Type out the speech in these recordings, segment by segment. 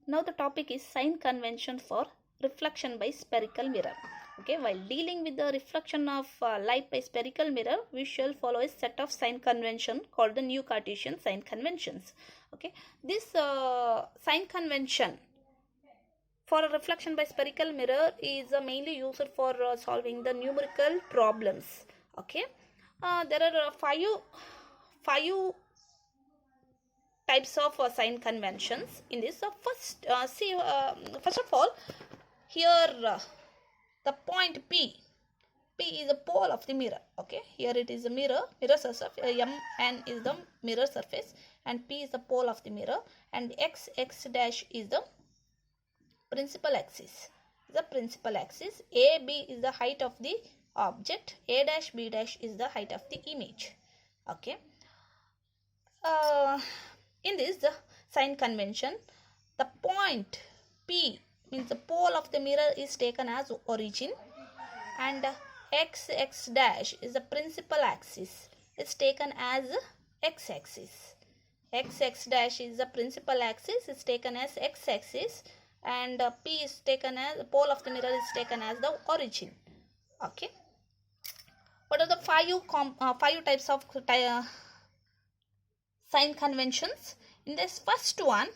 Now the topic is sign convention for reflection by spherical mirror. Okay, while dealing with the reflection of light by spherical mirror, we shall follow a set of sign convention called the new Cartesian sign conventions. Okay, this sign convention for a reflection by spherical mirror is mainly used for solving the numerical problems. Okay, there are five types of sign conventions in this. First of all, here the point P is a pole of the mirror. Okay, here it is a mirror surface. M is the mirror surface and P is the pole of the mirror, and x dash is the principal axis. AB is the height of the object. A dash B dash is the height of the image. Okay. In this sign convention, the point P means the pole of the mirror is taken as origin, and x dash is the principal axis. It's taken as x axis. X dash is the principal axis. Is taken as x axis, and P is taken as the pole of the mirror is taken as the origin. Okay. What are the five types of sign conventions? In this first one,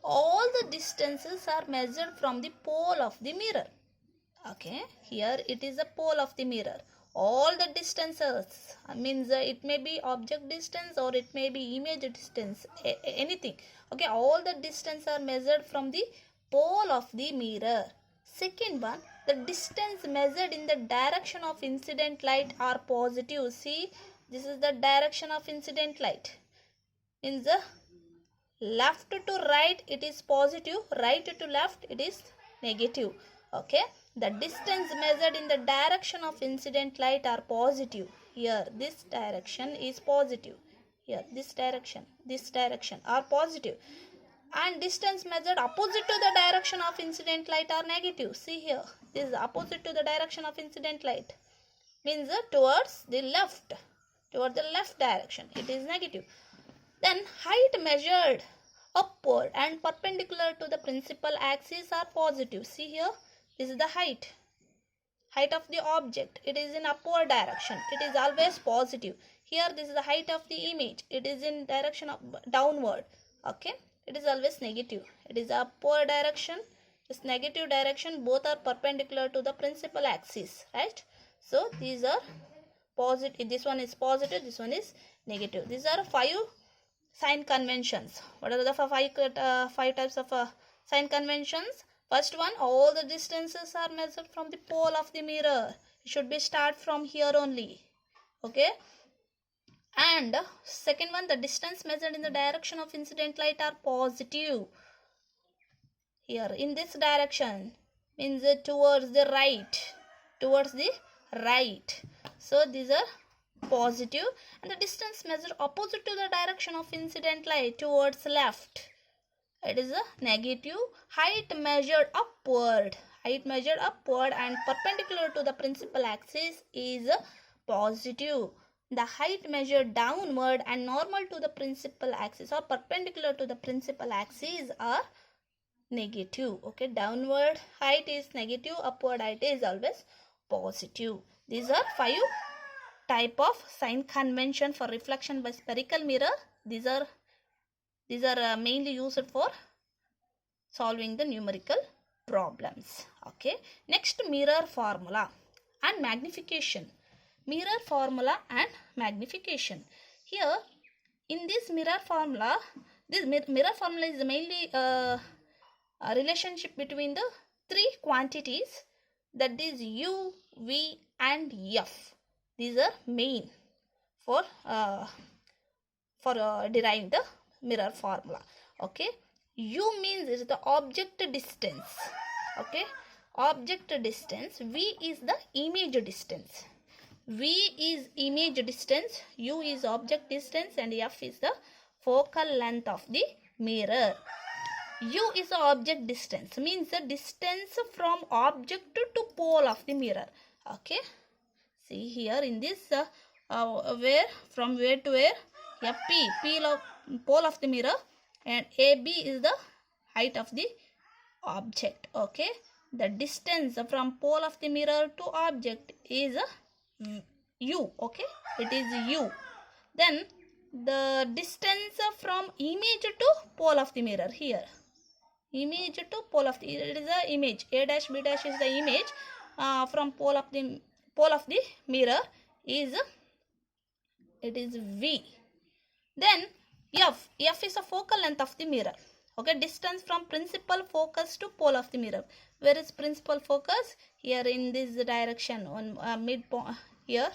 all the distances are measured from the pole of the mirror. Okay, here it is the pole of the mirror. All the distances means it may be object distance or it may be image distance, anything. Okay, all the distance are measured from the pole of the mirror. Second one, the distance measured in the direction of incident light are positive. See, this is the direction of incident light. Means the left to right it is positive, right to left it is negative. Okay, the distance measured in the direction of incident light are positive. Here this direction is positive. Here this direction are positive. And distance measured opposite to the direction of incident light are negative. See here, this is opposite to the direction of incident light. Means towards the left direction it is negative. Then height measured upward and perpendicular to the principal axis are positive. See here, this is the height of the object. It is in upward direction. It is always positive. Here this is the height of the image. It is in direction of downward. Okay, it is always negative. It is upward direction. This negative direction. Both are perpendicular to the principal axis. Right. So these are positive. This one is positive. This one is negative. These are five sign conventions. What are the five types of sign conventions? First one, all the distances are measured from the pole of the mirror. It should be start from here only. Okay. And second one, the distance measured in the direction of incident light are positive. Here in this direction means towards the right. So these are positive, and the distance measured opposite to the direction of incident light towards left, it is a negative. Height measured upward and perpendicular to the principal axis is positive. The height measured downward and normal to the principal axis or perpendicular to the principal axis are negative. Okay, downward height is negative, upward height is always positive. These are five type of sign convention for reflection by spherical mirror. These are mainly used for solving the numerical problems. Okay, next, mirror formula and magnification. Mirror formula and magnification. Here in this mirror formula, is mainly a relationship between the three quantities, that is U, V and F. These are main for deriving the mirror formula. Okay, U means is the object distance. Okay, object distance. V is the image distance. V is image distance, U is object distance, and F is the focal length of the mirror. U is the object distance, means the distance from object to pole of the mirror. Okay, see here in this from where to where? P pole of the mirror, and AB is the height of the object. Okay, the distance from pole of the mirror to object is u. Okay, it is u. Then the distance from image to pole of the mirror, here image to pole of the, it is a image, a dash b dash is the image, from pole of the mirror is, it is v. Then f is a focal length of the mirror. Okay, distance from principal focus to pole of the mirror. Where is principal focus? Here in this direction, on mid point here.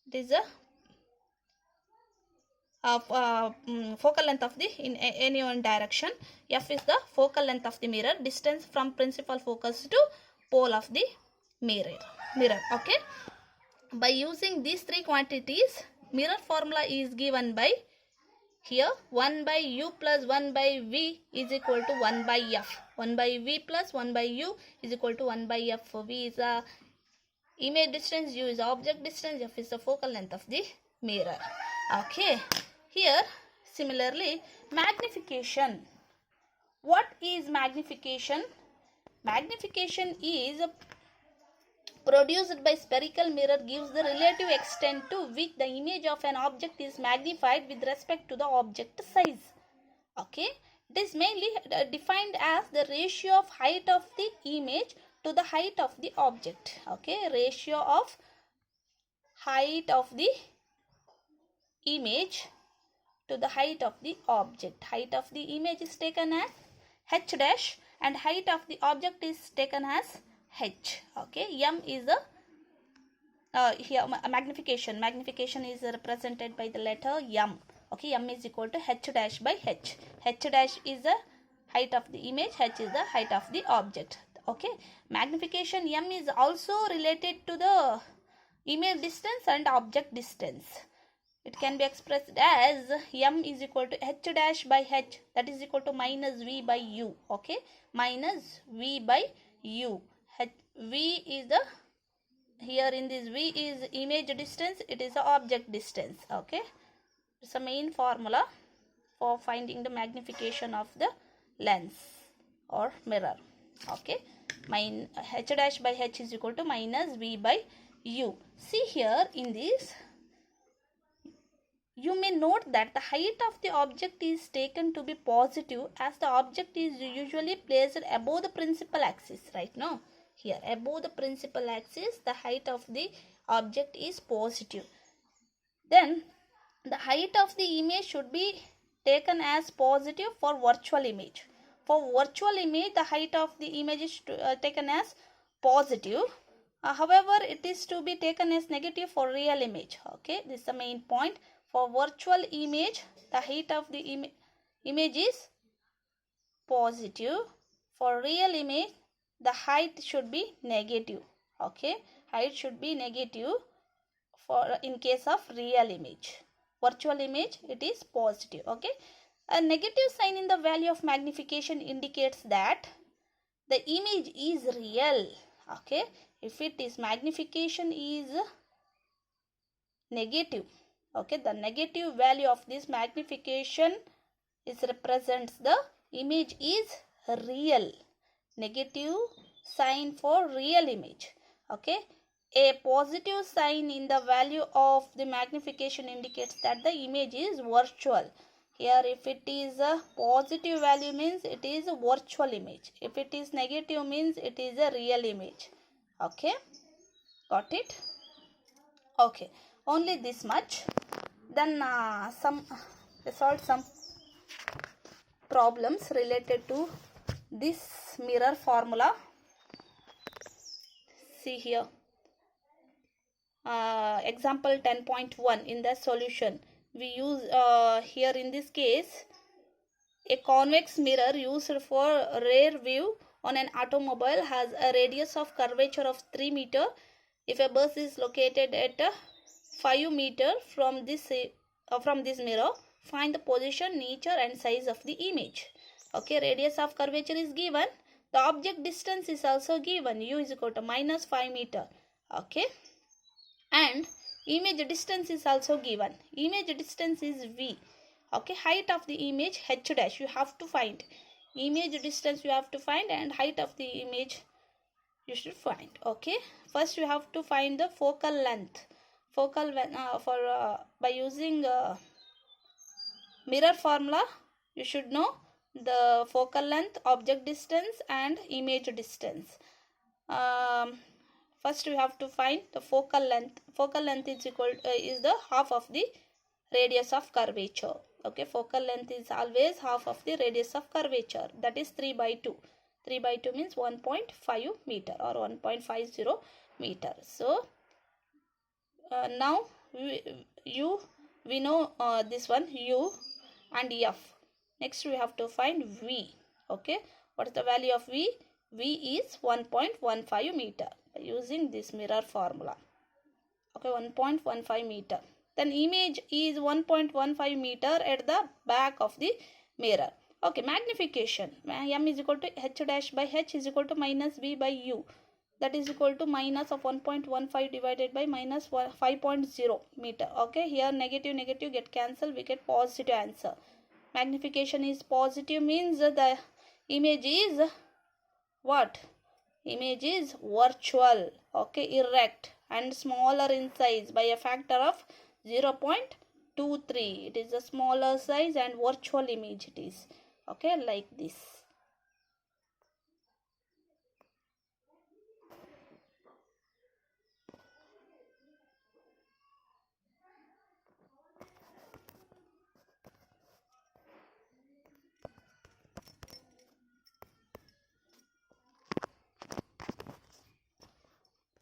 It is a focal length of the, in any one direction. F is the focal length of the mirror, distance from principal focus to pole of the mirror. Okay, by using these three quantities, mirror formula is given by, here 1 by u plus 1 by v is equal to 1 by f. 1 by v plus 1 by u is equal to 1 by f. V is a image distance, u is object distance, f is the focal length of the mirror. Okay, here similarly magnification. What is magnification? Magnification is produced by spherical mirror, gives the relative extent to which the image of an object is magnified with respect to the object size. Okay, it is mainly defined as the ratio of height of the image to the height of the object. Okay, ratio of height of the image to the height of the object. Height of the image is taken as h dash and height of the object is taken as h. Okay, m is the here magnification. Magnification is represented by the letter m. Okay, m is equal to h dash by h. H dash is the height of the image, h is the height of the object. Okay, magnification m is also related to the image distance and object distance. It can be expressed as m is equal to h dash by h, that is equal to minus v by u. Okay, minus v by u. V is the, here in this v is image distance, it is the object distance. Okay, it's a main formula for finding the magnification of the lens or mirror. Okay, h dash by h is equal to minus v by u. See here in this, you may note that the height of the object is taken to be positive as the object is usually placed above the principal axis, right? No, here above the principal axis the height of the object is positive. Then the height of the image should be taken as positive for virtual image. For virtual image the height of the image is taken as positive. However, it is to be taken as negative for real image. Okay, this is the main point. For virtual image, the height of the image is positive. For real image, the height should be negative. Okay, height should be negative for in case of real image. Virtual image, it is positive. Okay, a negative sign in the value of magnification indicates that the image is real. Okay, if it is magnification is negative, okay, the negative value of this magnification is represents the image is real. Negative sign for real image. Okay, a positive sign in the value of the magnification indicates that the image is virtual. Here if it is a positive value means it is a virtual image. If it is negative means it is a real image. Okay, got it? Okay, only this much. Then solve some problems related to this mirror formula. See here, example 10.1. in the solution we use here in this case a convex mirror used for rear view on an automobile has a radius of curvature of 3 meter. If a bus is located at 5 meter from this mirror, find the position, nature and size of the image. Okay, radius of curvature is given. The object distance is also given, u is equal to minus 5 meter. Okay, and image distance is also given. Image distance is v. Okay, height of the image h dash you have to find. Image distance you have to find, and height of the image you should find. Okay, first you have to find the focal length. By using mirror formula, you should know the focal length, object distance, and image distance. First we have to find the focal length. Focal length is the half of the radius of curvature. Okay, focal length is always half of the radius of curvature, that is 3 by 2. 3 by 2 means 1.5 meter or 1.50 meter. So now we know this one u and f. Next we have to find v. Okay, what is the value of v? V is 1.15 meter by using this mirror formula. Okay, 1.15 meter. Then image is 1.15 meter at the back of the mirror. Okay, magnification. M is equal to h dash by h is equal to minus v by u. That is equal to minus of 1.15 divided by minus 5.0 meter. Okay, here negative get cancelled, we get positive answer. Magnification is positive means the image is what? Image is virtual. Okay, erect and smaller in size by a factor of 0.23. It is a smaller size and virtual image it is. Okay, like this.